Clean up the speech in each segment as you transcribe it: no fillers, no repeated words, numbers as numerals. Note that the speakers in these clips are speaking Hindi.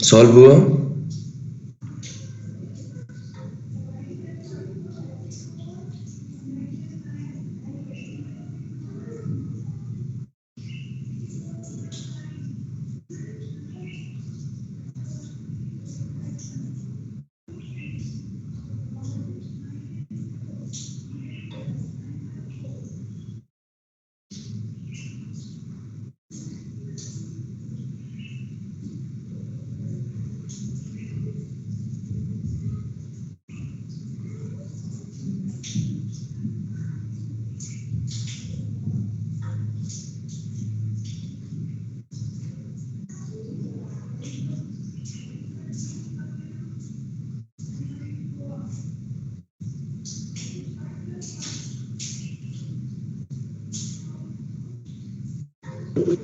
सॉल्व हुआ?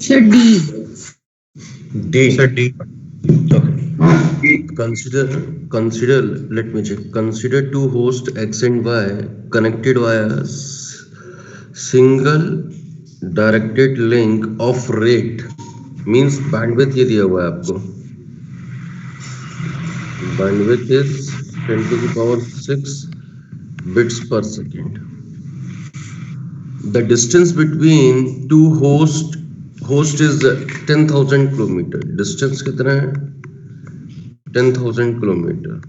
Sir D. D. Sir D. Okay. Consider, let me check. Consider two hosts X and Y connected via single directed link of rate, means bandwidth ये दिया हुआ है आपको. Bandwidth is 10 to the power 6 bits per second. The distance between two host is 10,000 kilometer. Distance कितना है? 10,000 kilometer.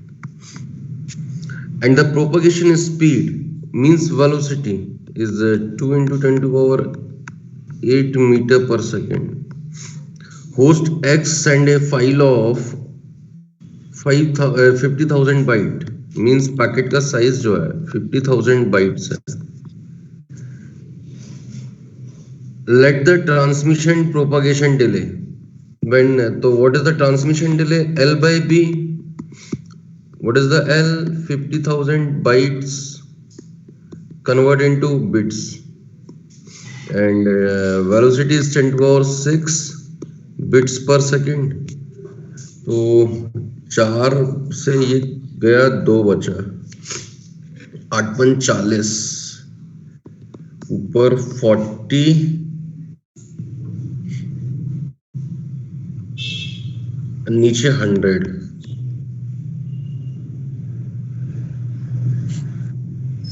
And the propagation speed, means velocity, is 2 into 10 to the power 8 meter per second. Host X send a file of 50,000 byte, means packet का साइज जो है 50,000 bytes है. Let the transmission propagation delay. When, so what is the transmission delay? L by B. What is the L? 50,000 bytes convert into bits. And velocity is 10 to the power 6 bits per second. तो 4 से ये गया 2 बचा, 8 × 40, ऊपर 40, नीचे 100.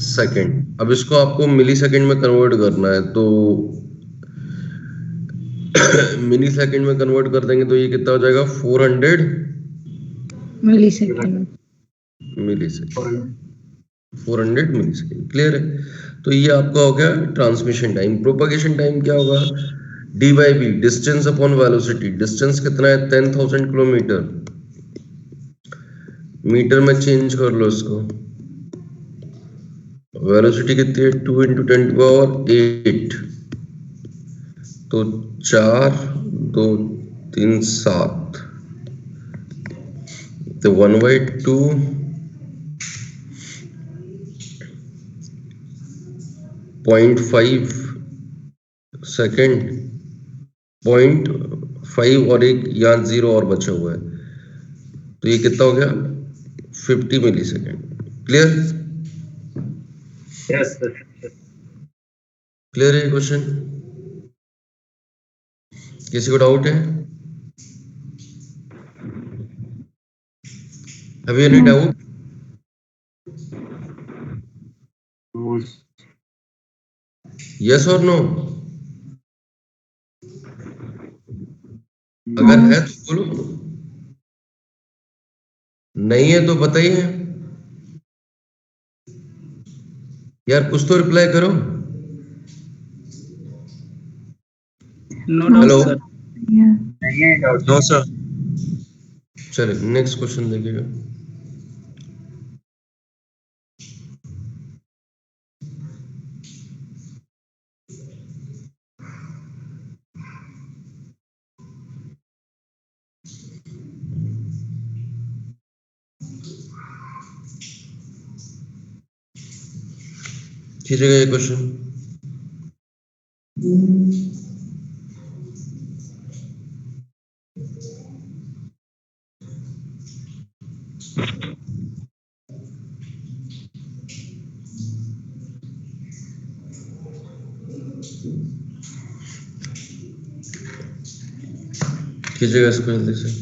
सेकेंड. अब इसको आपको मिली सेकेंड में कन्वर्ट करना है, तो मिली सेकेंड में कन्वर्ट कर देंगे तो ये कितना हो जाएगा? 400 मिलीसेकंड. 400 मिलीसेकेंड. क्लियर है? तो ये आपका हो गया ट्रांसमिशन टाइम. प्रोपगेशन टाइम क्या होगा? D by B, distance upon velocity. Distance कितना है? 10,000 किलोमीटर. मीटर में चेंज कर लो इसको. वेलोसिटी कितनी है? 2 × 10 to the power 8. तो 4, 2, 3 7 तो 1/2 0.5 सेकेंड 0.5 और एक यहाँ 0 और बचा हुआ है, तो ये कितना हो गया 50 millisecond. Clear? Yes sir. Clear है क्वेश्चन? किसी को डाउट है? Have you any No. Doubt? Yes और नो? अगर No. है तो बोलो, नहीं है तो बताइए यार, कुछ तो रिप्लाई करो। No No, doubt hello, sir. Yeah. नहीं है डाउट। No sir. चलिए नेक्स्ट क्वेश्चन देखिएगा। खींचेगा ये क्वेश्चन। खींचेगा इसको जल्दी से।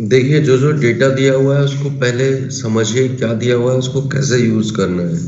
देखिए जो डेटा दिया हुआ है उसको पहले समझिए, क्या दिया हुआ है उसको कैसे यूज करना है।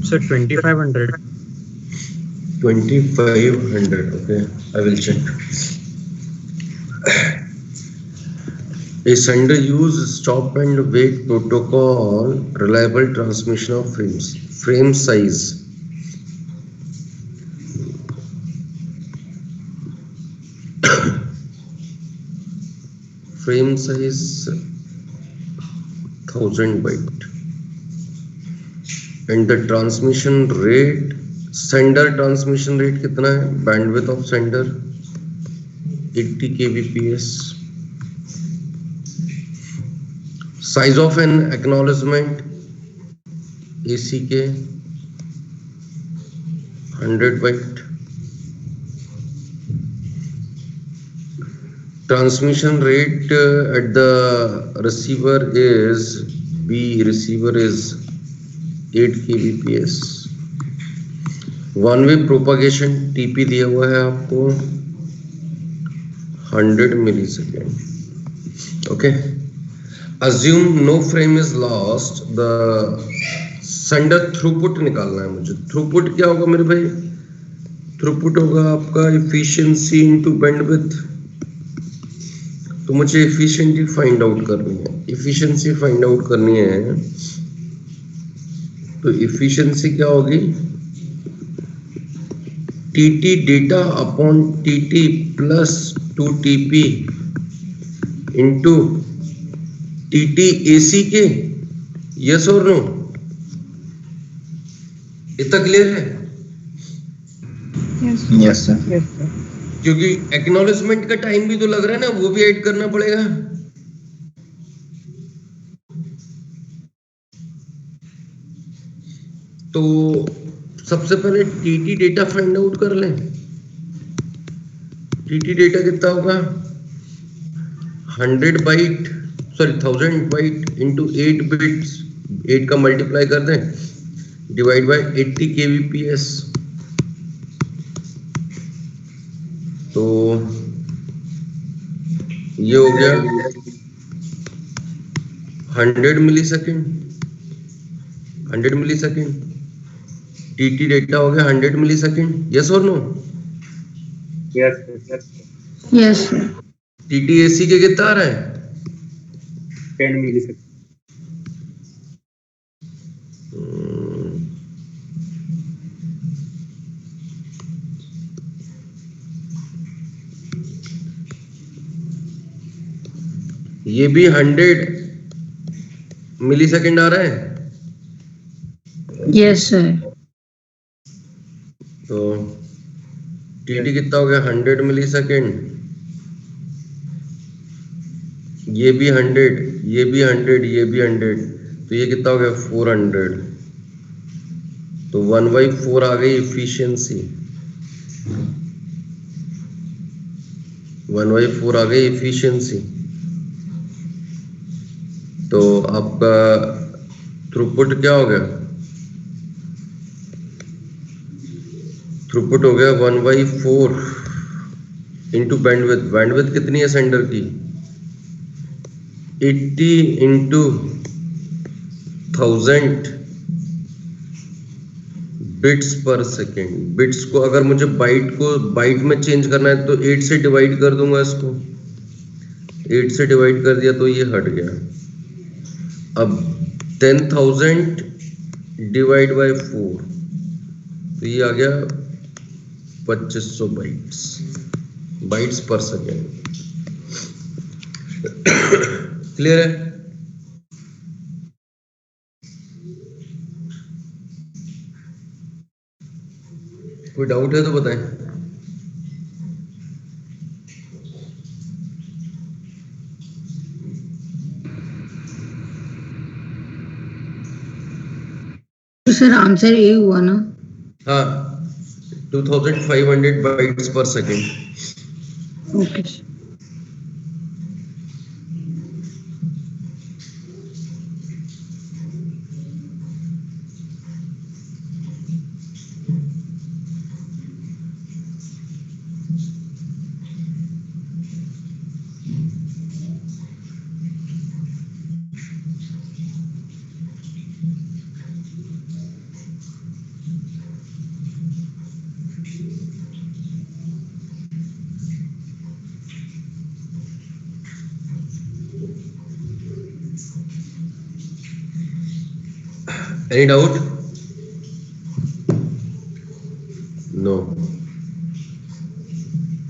Sir, 2500. 2500, okay, I will check. A sender use stop and wait protocol, reliable transmission of frames. Frame size. Frame size 1000 byte. And the transmission rate, sender transmission rate कितना है? Bandwidth of sender 80 kbps. Size of an acknowledgement ACK 100 byte. Transmission rate at the receiver is receiver is 8 kbps. One way propagation TP दिया हुआ है आपको 100 millisecond. Okay. Assume no frame is lost. The sender throughput निकालना है मुझे. Throughput क्या होगा मेरे भाई? Throughput होगा आपका efficiency into bandwidth. तो मुझे efficiency find out करनी है. Efficiency find out करनी है. तो efficiency क्या होगी? TT data upon TT plus 2TP into TT ACK. Yes or no? इतना क्लियर है? Yes, sir. क्योंकि एक्नॉलेजमेंट का टाइम भी तो लग रहा है ना, वो भी ऐड करना पड़ेगा. तो सबसे पहले टीटी डेटा फाइंड आउट कर लें. टीटी डेटा कितना होगा? 1000 बाइट इंटू 8 बिट्स. 8 का मल्टीप्लाई कर दें, डिवाइड बाय 80 kbps. तो ये हो गया 100 millisecond. 100 millisecond. TT data हो गया 100 मिली सेकेंड, यस और no? Yes, sir. Yes, sir. TT AC के कितना आ रहा है? 10 milliseconds. ये भी 100 मिली सेकेंड आ रहा है। Yes, sir. तो टीटी कितना हो गया? 100 मिली सेकेंड। ये भी 100, ये भी 100, ये भी 100, तो ये कितना हो गया? 400। तो 1/4 आ गई इफिशियंसी, 1/4 आ गई इफिशियंसी। तो आपका थ्रूपुट क्या हो गया? थ्रूपुट हो गया 1/4 इंटू बैंडविड्थ। बैंडविड्थ कितनी है सेंडर की? 80 इंटू 1000 बिट्स पर सेकेंड। बिट्स को अगर मुझे बाइट में चेंज करना है तो 8 से डिवाइड कर दूंगा इसको। 8 से डिवाइड कर दिया तो ये हट गया। अब 10,000 डिवाइड बाय 4, तो ये आ गया 2500 बाइट्स पर सेकेंड। क्लियर है? कोई डाउट है तो बताएं। तो सर आंसर ए हुआ ना? हाँ, 2500 बाइट्स पर second. Okay sir. Any doubt? No.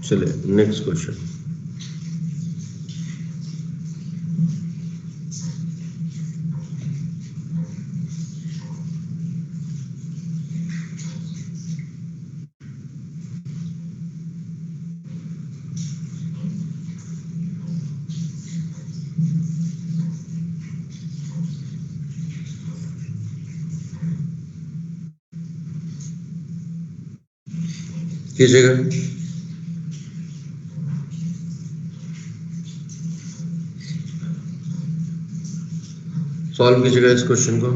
चले नेक्स्ट क्वेश्चन। कीजिएगा। सॉल्व कीजिएगा इस क्वेश्चन को।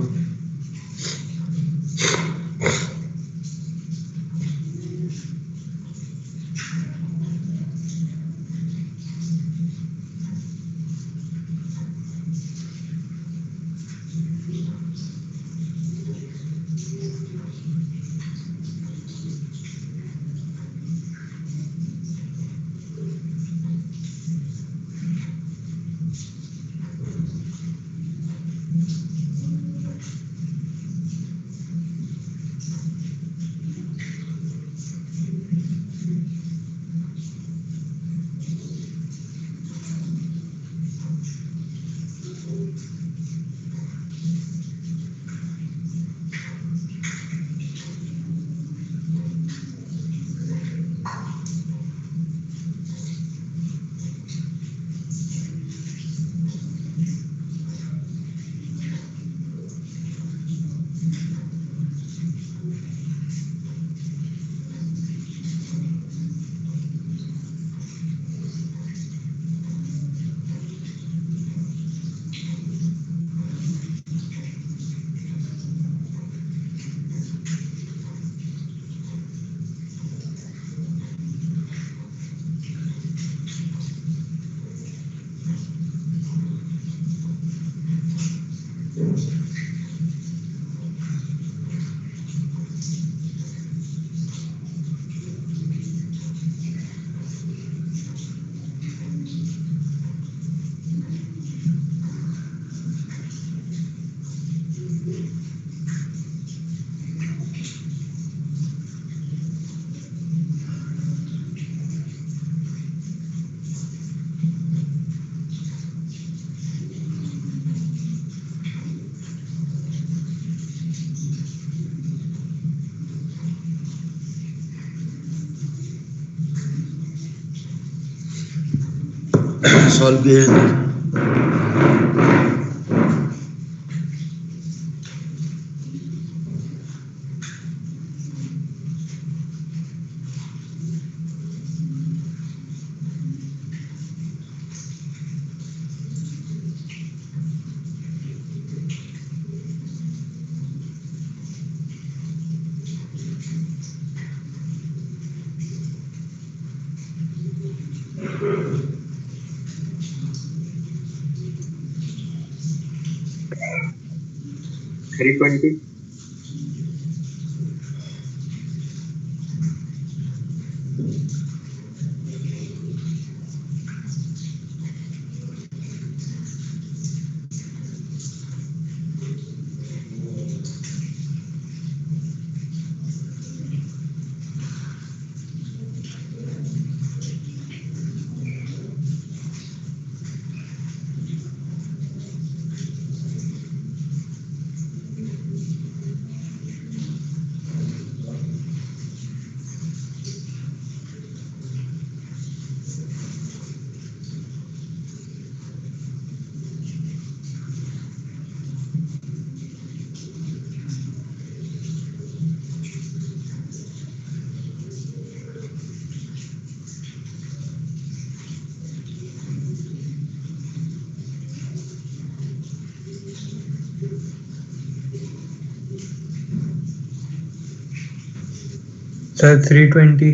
सॉल्व किया है। थ्री ट्वेंटी सर 320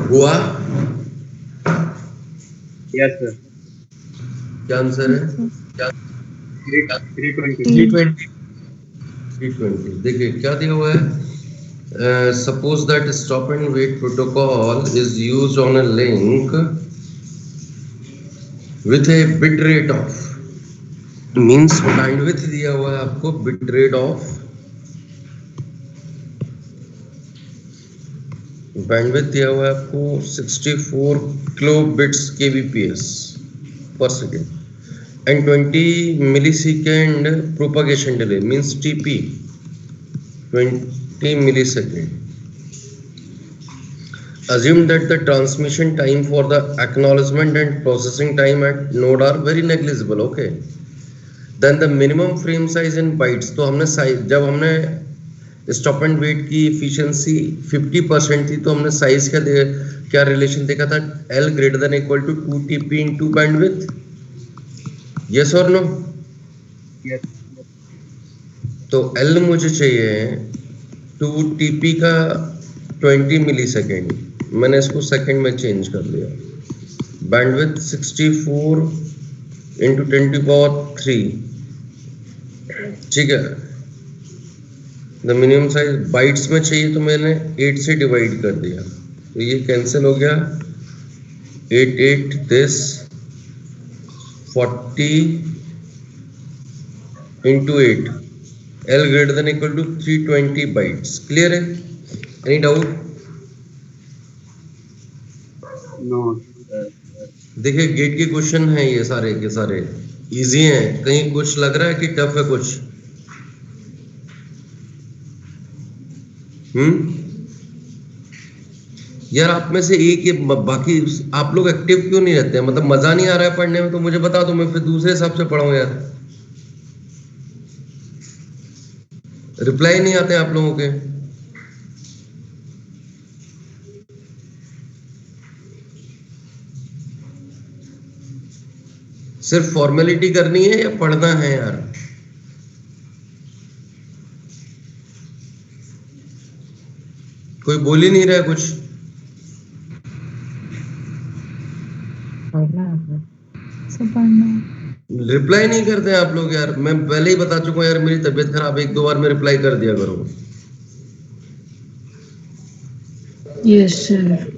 हुआ? यस सर क्या आंसर है? Three twenty 320 320। देखिए क्या दिया हुआ है, suppose that stop and wait protocol is used on a link with a bit rate of, means bandwidth दिया हुआ है आपको, बिट रेट ऑफ, बैंडविड्थ दिया हुआ है आपको 64 किलो बिट्स kbps पर second and 20 millisecond propagation delay, means TP 20 millisecond. Assume that the transmission time for the acknowledgement and processing time at node are very negligible. Okay. Then the minimum frame size in bytes. तो हमने साइज, जब हमने स्टॉप एंड वेट की एफिशिएंसी 50% थी, तो हमने साइज क्या रिलेशन देखा था, L greater than equal to 2TP into bandwidth. Yes or no? Yes तो L मुझे चाहिए 2TP का 20 मिलीसेकेंड, मैंने इसको सेकंड में चेंज कर लिया, बैंडविड्थ 64 इंटू 10⁻3, ठीक है। द मिनिमम साइज बाइट्स में चाहिए तो मैंने 8 से डिवाइड कर दिया, तो ये कैंसिल हो गया, 8 this 40 into 8, L greater than equal to 320 bytes. Clear है? Any doubt? नो देखिए गेट के क्वेश्चन हैं ये सारे के सारे, इजी हैं, कहीं कुछ लग रहा है कि टफ है कुछ? यार आप में से एक ये बाकी आप लोग एक्टिव क्यों नहीं रहते हैं? मतलब मजा नहीं आ रहा है पढ़ने में तो मुझे बता दो, मैं फिर दूसरे हिसाब से पढ़ाऊं यार। रिप्लाई नहीं आते आप लोगों के। सिर्फ फॉर्मेलिटी करनी है या पढ़ना है यार? कोई बोल ही नहीं रहा है कुछ। सब पढ़ना है। रिप्लाई नहीं करते हैं आप लोग यार। मैं पहले ही बता चुका हूं यार, मेरी तबीयत खराब है, 1-2 बार में रिप्लाई कर दिया करो। Yes sir.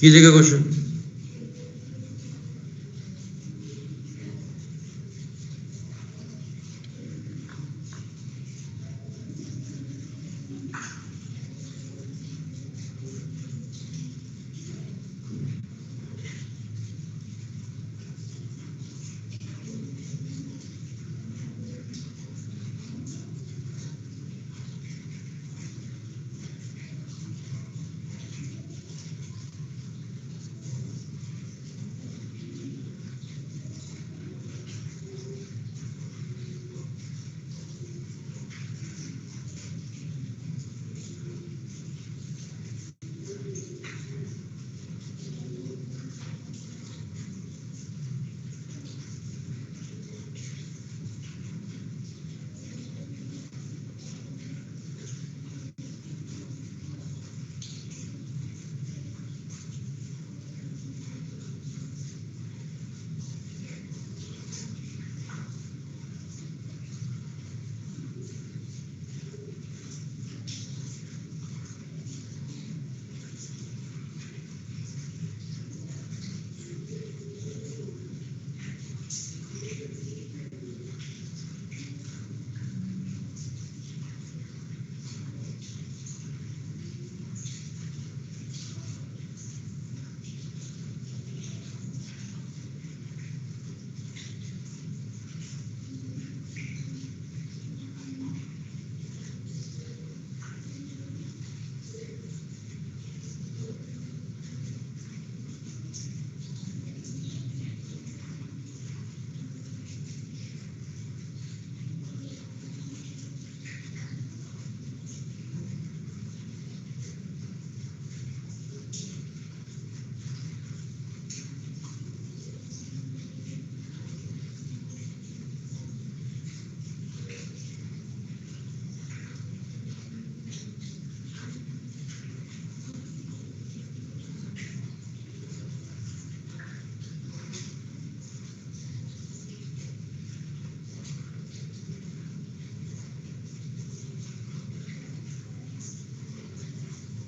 कीजिएगा क्वेश्चन।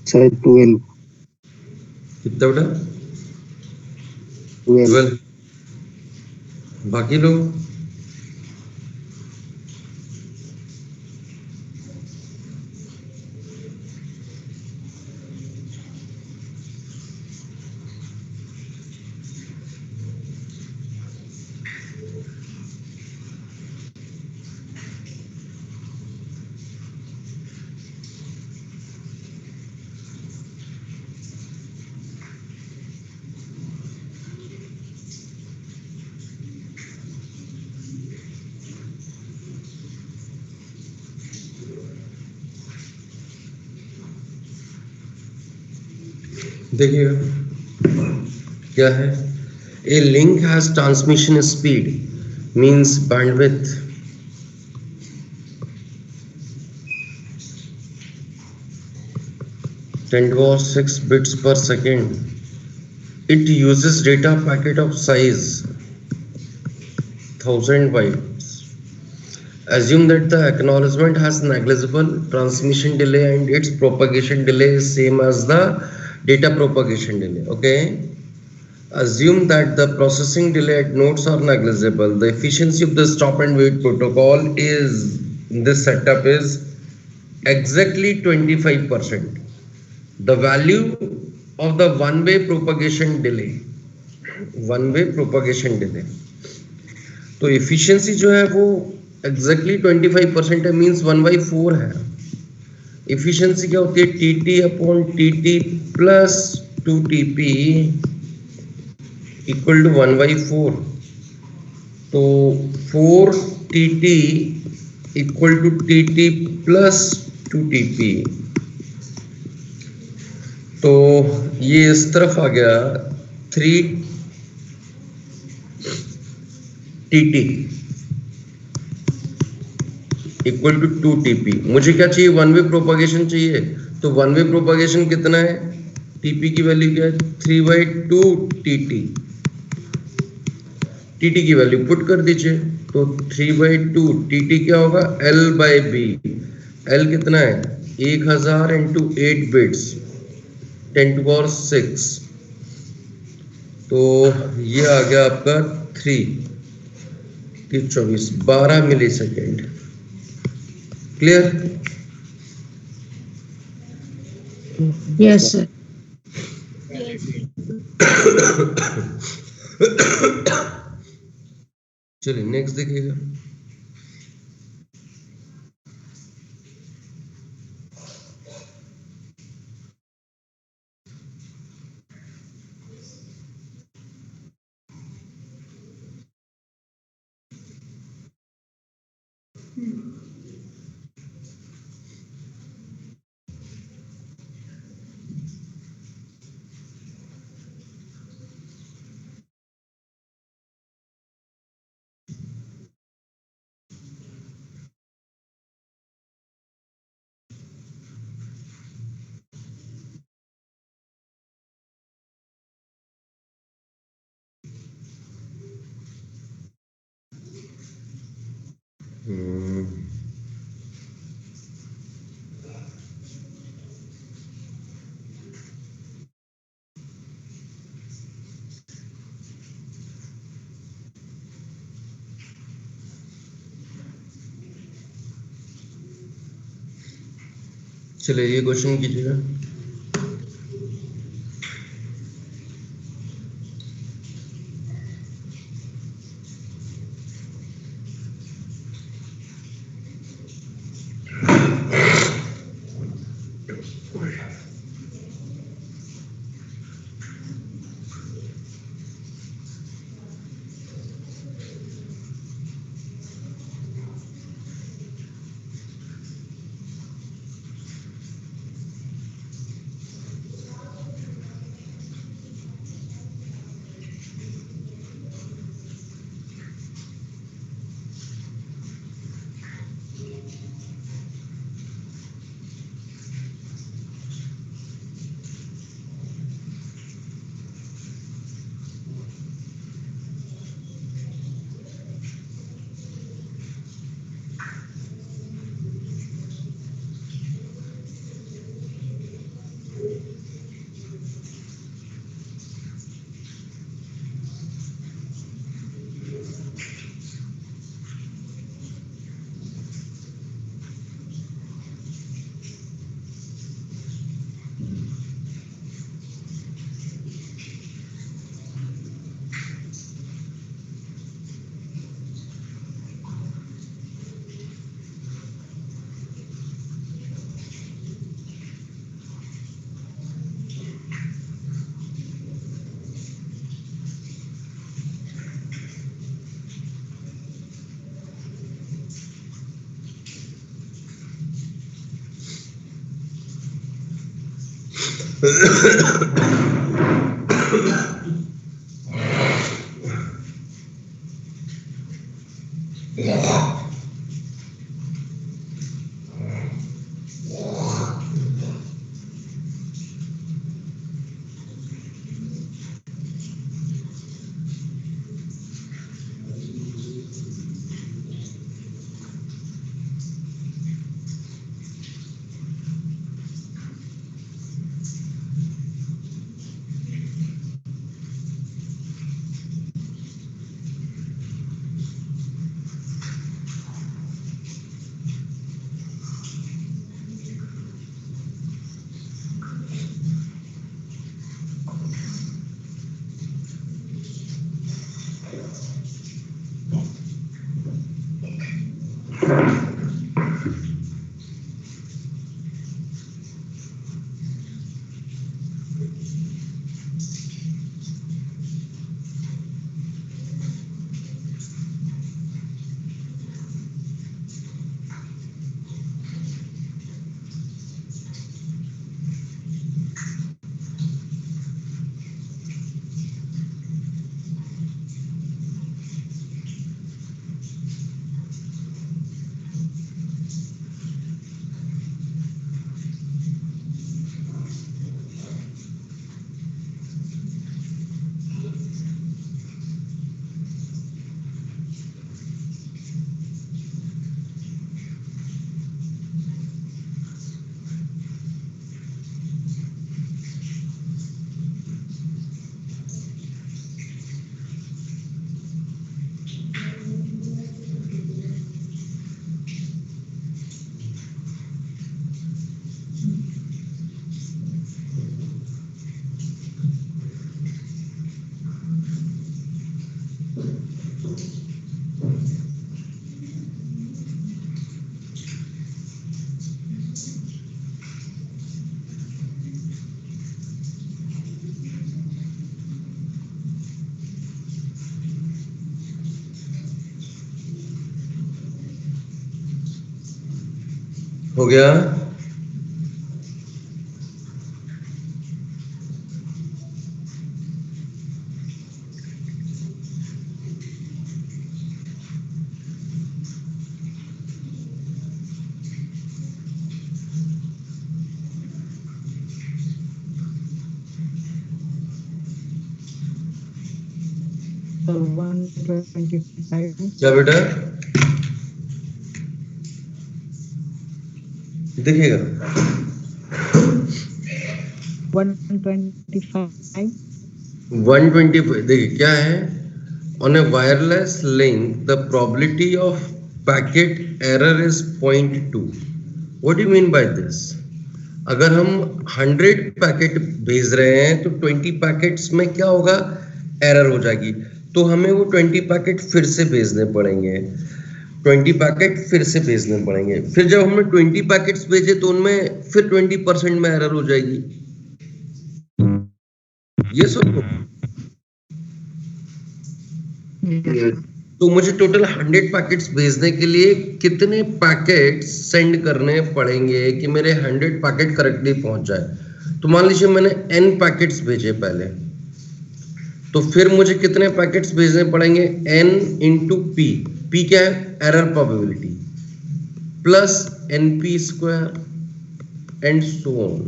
सर 12 कितना बेटा? 12 12। बाकी लोग? देखिएगा क्या है। A link has transmission speed means bandwidth 10^6 bits per second. It uses data packet of size 1000 bytes. Assume that the acknowledgement has negligible transmission delay and its propagation delay is same as the data propagation delay. Okay. Assume that the processing delay at nodes are negligible. The efficiency of the stop and wait protocol is, this setup is exactly 25%. The value of the one-way propagation delay, तो efficiency जो है वो exactly 25% है, means 1/4 है। efficiency क्या होती है? TT upon TT plus 2TP equal to 1/4। तो 4TT equal to TT plus 2TP तो ये इस तरफ आ गया 3 टी इक्वल टू 2 टीपी। मुझे क्या चाहिए, वन वे प्रोपगेशन चाहिए। तो वन वे प्रोपगेशन कितना है, टीपी की वैल्यू क्या है, 3/2 टीटी। टीटी की वैल्यू पुट कर दीजिए, तो 3/2 टीटी क्या होगा, एल बाई बी। एल कितना है, 1000 इंटू 8 बिट्स 10⁻⁶। तो ये आ गया आपका 3 12 मिली सेकेंड। क्लियर? Yes, sir. चलिए नेक्स्ट देखिएगा। चलिए ये क्वेश्चन कीजिएगा। हो गया? So 125. क्या बेटा? देखिएगा 125. 125 देखिए क्या है, on A wireless link the probability of packet error is 0.2. What do you mean by this? अगर हम 100 पैकेट भेज रहे हैं तो 20 पैकेट्स में क्या होगा, एरर हो जाएगी, तो हमें वो 20 पैकेट फिर से भेजने पड़ेंगे, 20 पैकेट फिर से भेजने पड़ेंगे, फिर जब हमने 20 पैकेट्स भेजे तो उनमें फिर 20% में एरर हो जाएगी। ये सोचो, Yes. तो मुझे टोटल 100 पैकेट्स भेजने के लिए कितने पैकेट्स सेंड करने पड़ेंगे कि मेरे 100 पैकेट करेक्टली पहुंच जाए? तो मान लीजिए मैंने n पैकेट्स भेजे पहले, तो फिर मुझे कितने पैकेट्स भेजने पड़ेंगे? n इंटू पी, पी क्या है? Error probability, plus np square and so on.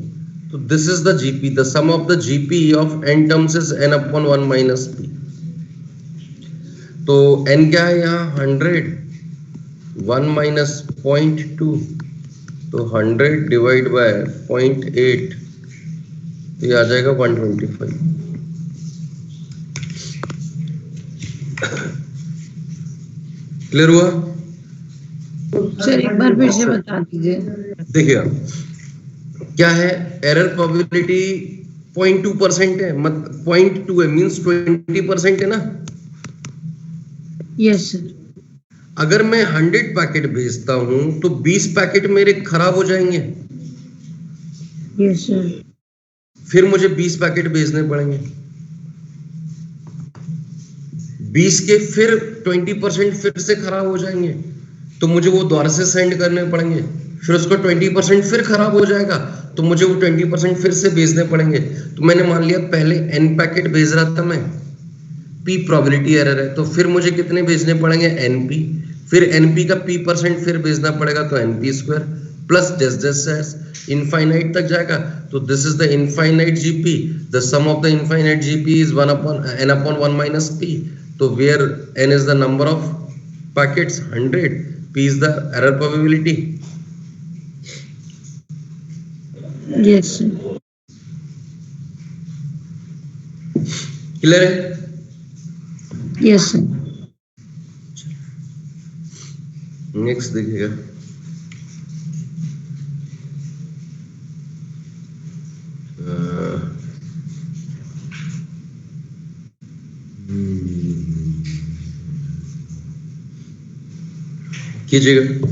तो this is the GP, the sum of the GP of n terms is n upon 1 minus p. तो n क्या है यहाँ? 100, 1 माइनस 0.2, तो 100 डिवाइड बाय 0.8, तो ये आ जाएगा 125. क्लियर हुआ? सर एक बार फिर से बता दीजिए। देखिए क्या है, एरर प्रोबेबिलिटी 0.2% है, मत 0.2 है मींस 20% है ना। Yes sir. अगर मैं 100 पैकेट भेजता हूं तो 20 पैकेट मेरे खराब हो जाएंगे, यस सर। फिर मुझे 20 पैकेट भेजने पड़ेंगे, 20 के फिर 20% फिर से खराब हो जाएंगे, तो मुझे वो दोबारा से सेंड करने पड़ेंगे, फिर उसको 20% फिर खराब हो जाएगा, तो मुझे वो 20% फिर से भेजने पड़ेंगे। तो मैंने मान लिया पहले n पैकेट भेज रहा था मैं, p प्रोबेबिलिटी एरर है, तो फिर मुझे कितने भेजने पड़ेंगे? np, फिर np का p% फिर भेजना पड़ेगा, तो np स्क्वायर प्लस जैसे इनफाइनाइट तक जाएगा, तो this is the infinite GP, the sum of the infinite GP is 1 upon n upon 1 minus p. तो where n is the number of packets 100, p is the error probability. Yes sir. Clear है? Yes sir. नेक्स्ट देखिएगा, कीजिएगा।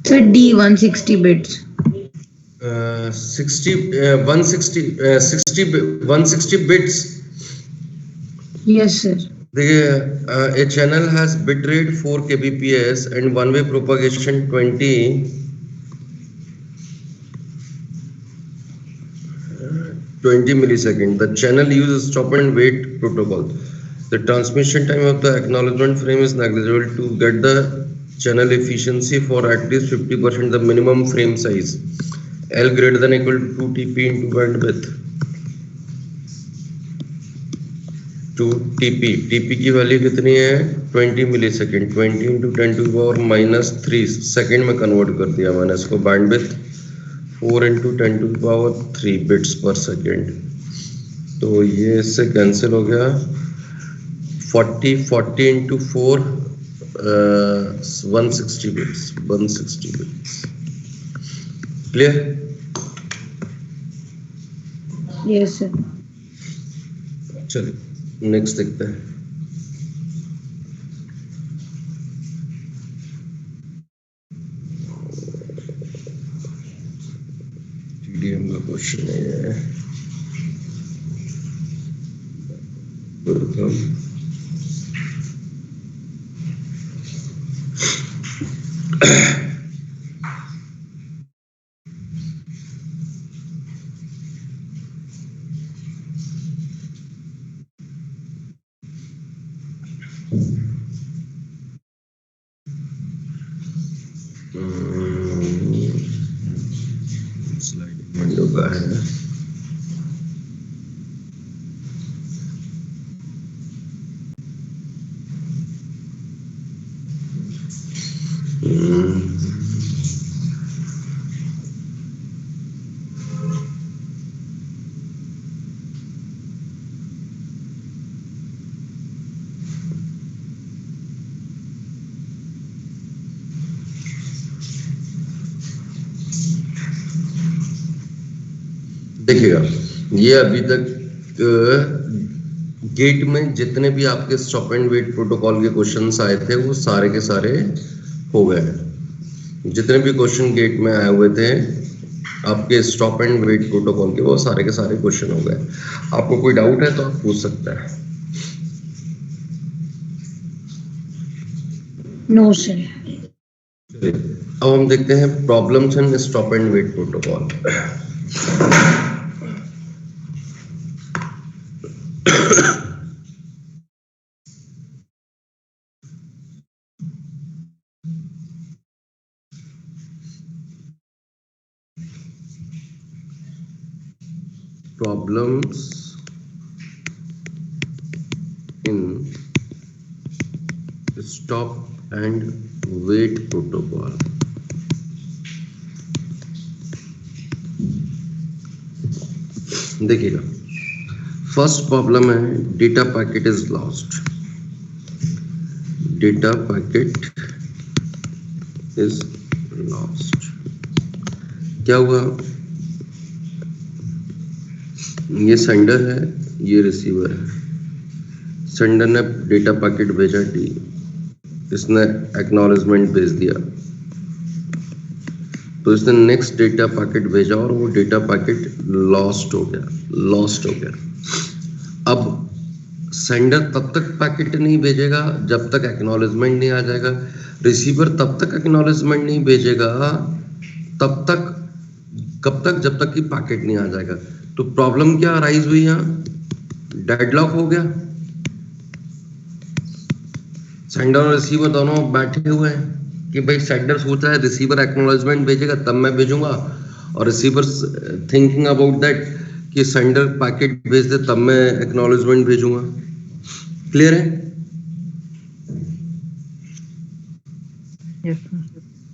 Sir, D 160 bits. 160 bits. Yes, sir. A channel has bit rate 4 kbps and one way propagation 20 millisecond. The channel uses stop and wait protocol. The transmission time of the acknowledgement frame is negligible. To get the channel efficiency for at least 50%, the minimum frame size L greater than equal to 2 TP into bandwidth. 2 TP. TP की वैल्यू कितनी है? 20 millisecond. 20 into 10 to power -3 second में कन्वर्ट कर दिया मैंने इसको. Bandwidth 4 into 10 to power 3 bits पर सेकेंड. तो ये इससे कैंसिल हो गया. 40 into 4 160 bits. 160 bits. Clear? Yes, sir. चलिए नेक्स्ट देखते हैं. टीडीएम का क्वेश्चन है ये. स्लाइडिंग विंडो का है. देखिएगा, ये अभी तक गेट में जितने भी आपके स्टॉप एंड वेट प्रोटोकॉल के क्वेश्चंस आए थे वो सारे के सारे हो गए. जितने भी क्वेश्चन गेट में आए हुए थे आपके स्टॉप एंड वेट प्रोटोकॉल के, वो सारे के सारे क्वेश्चन हो गए. आपको कोई डाउट है तो आप पूछ सकते हैं. No, sir. अब हम देखते हैं problems in stop and wait protocol. Problems in stop and wait protocol. देखिएगा, फर्स्ट प्रॉब्लम है data packet is lost. Data packet is lost. क्या हुआ? ये सेंडर है, ये रिसीवर है. सेंडर ने डेटा पैकेट भेजा डी, इसने एक्नॉलेजमेंट भेज दिया, तो इसने नेक्स्ट डेटा पैकेट भेजा और वो डेटा पैकेट लॉस्ट हो गया. अब सेंडर तब तक पैकेट नहीं भेजेगा जब तक एक्नॉलेजमेंट नहीं आ जाएगा. रिसीवर तब तक एक्नॉलेजमेंट नहीं भेजेगा कब तक जब तक कि पैकेट नहीं आ जाएगा. तो प्रॉब्लम क्या अराइज हुई? यहाँ डेडलॉक हो गया. सेंडर और रिसीवर दोनों बैठे हुए हैं कि भाई सेंडर सोच रहा है रिसीवर एक्नॉलेजमेंट भेजेगा तब मैं भेजूंगा, और रिसीवर थिंकिंग अबाउट दैट कि सेंडर पैकेट भेज दे तब मैं एक्नॉलेजमेंट भेजूंगा. क्लियर है? Yes, sir.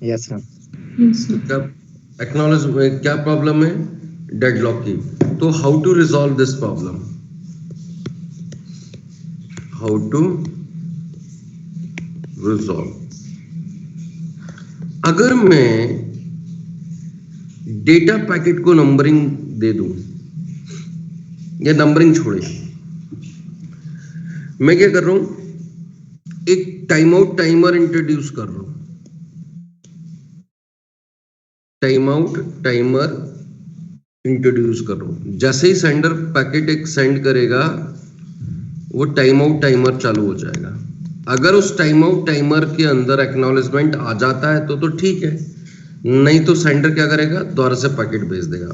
Yes, sir. Yes, sir. Acknowledgement क्या प्रॉब्लम है? डेडलॉक की. तो how to resolve this problem? How to resolve? अगर मैं डेटा पैकेट को नंबरिंग दे दूं, या नंबरिंग छोड़े, मैं क्या कर रहा हूं? एक टाइम आउट टाइमर इंट्रोड्यूस कर रहा हूं. टाइम आउट टाइमर इंट्रोड्यूस करो। जैसे ही सेंडर पैकेट एक सेंड करेगा वो टाइम आउट टाइमर चालू हो जाएगा। अगर उस टाइम आउट टाइमर के अंदर एक्नॉलेजमेंट आ जाता है तो ठीक है, नहीं तो सेंडर क्या करेगा, दोबारा से पैकेट भेज देगा।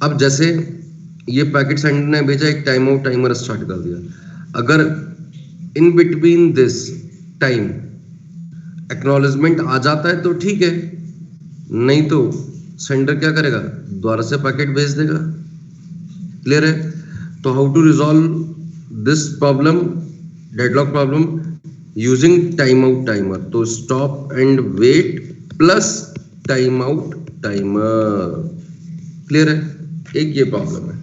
अब जैसे ये पैकेट सेंडर ने भेजा, एक टाइम आउट टाइमर स्टार्ट कर दिया, अगर in between this time acknowledgement आ जाता है तो ठीक है, नहीं तो सेंडर क्या करेगा, दोबारा से पैकेट भेज देगा। क्लियर है? तो how to resolve this problem, deadlock problem, using time out timer. तो stop and wait plus time out timer. Clear है? एक ये प्रॉब्लम है,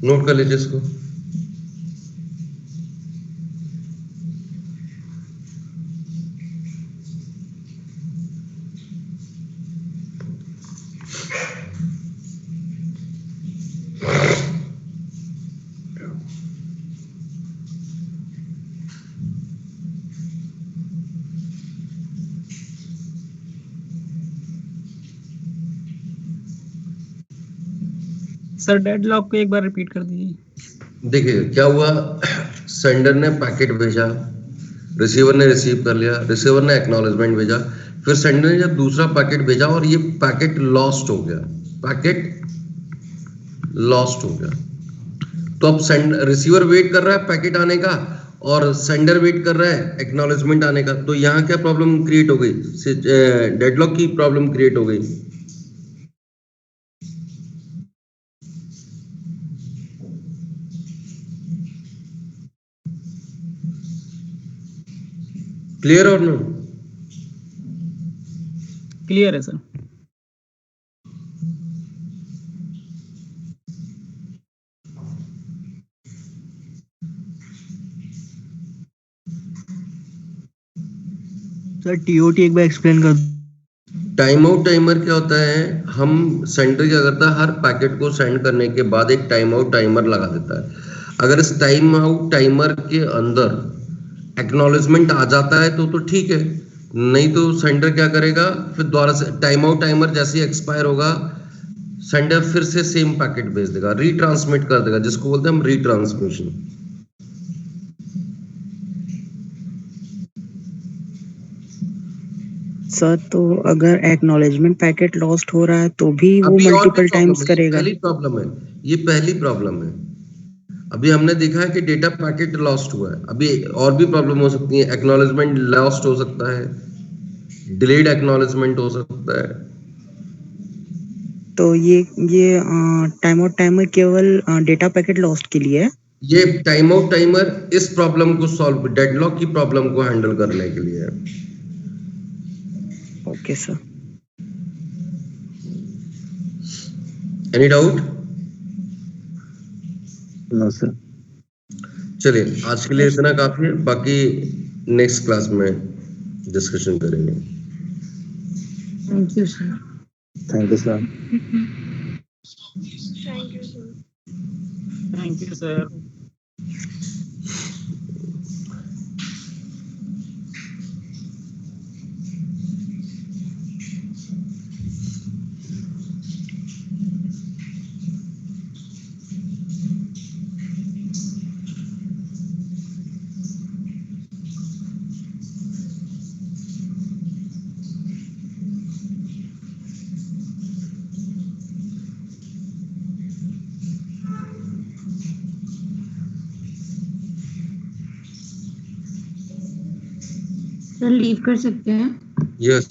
नोट कर लीजिए इसको। सर डेडलॉक को एक बार रिपीट कर दीजिए। देखिए क्या हुआ, सेंडर ने पैकेट भेजा, रिसीवर ने रिसीव कर लिया, रिसीवर ने एक्नॉलेजमेंट भेजा, फिर सेंडर ने जब दूसरा पैकेट भेजा और ये पैकेट लॉस्ट हो गया, पैकेट लॉस्ट हो गया, तो अब सेंडर रिसीवर वेट कर रहा है पैकेट आने का और सेंडर वेट कर रहा है एक्नॉलेजमेंट आने का। तो यहाँ क्या प्रॉब्लम क्रिएट हो गई, डेडलॉक की प्रॉब्लम क्रिएट हो गई। क्लियर और नो? क्लियर है सर। सर टीओटी एक बार एक्सप्लेन कर। टाइम आउट टाइमर क्या होता है, हम सेंडर क्या करता है, हर पैकेट को सेंड करने के बाद एक टाइम आउट टाइमर लगा देता है। अगर इस टाइम आउट टाइमर के अंदर एक्नॉलेजमेंट आ जाता है तो ठीक है, नहीं तो सेंडर क्या करेगा, फिर दोबारा से टाइम आउट टाइमर जैसे ही एक्सपायर होगा, सेंडर फिर से सेम पैकेट भेज देगा, रीट्रांसमिट कर देगा, जिसको बोलते हैं हम रीट्रांसमिशन। सर तो अगर एक्नॉलेजमेंट पैकेट लॉस्ट हो रहा है तो भी वो अभी और भी मल्टीपल प्रॉब्लम टाइम्स है, करेगा। पहली प्रॉब्लम है, ये पहली प्रॉब्लम है। अभी हमने देखा है कि डेटा पैकेट लॉस्ट हुआ है, अभी और भी प्रॉब्लम हो सकती है, एक्नॉलेजमेंट लॉस्ट हो सकता है, डिलेड एक्नॉलेजमेंट हो सकता है। तो ये टाइम आउट टाइमर केवल डेटा पैकेट लॉस्ट के लिए है। ये टाइम आउट टाइमर इस प्रॉब्लम को सॉल्व, डेडलॉक की प्रॉब्लम को हैंडल करने के लिए है। Okay sir. Any doubt? No sir. चलिए आज के लिए इतना काफी है, बाकी नेक्स्ट क्लास में डिस्कशन करेंगे। Thank you sir. Thank you sir. Thank you sir. Sir leave कर सकते हैं? यस।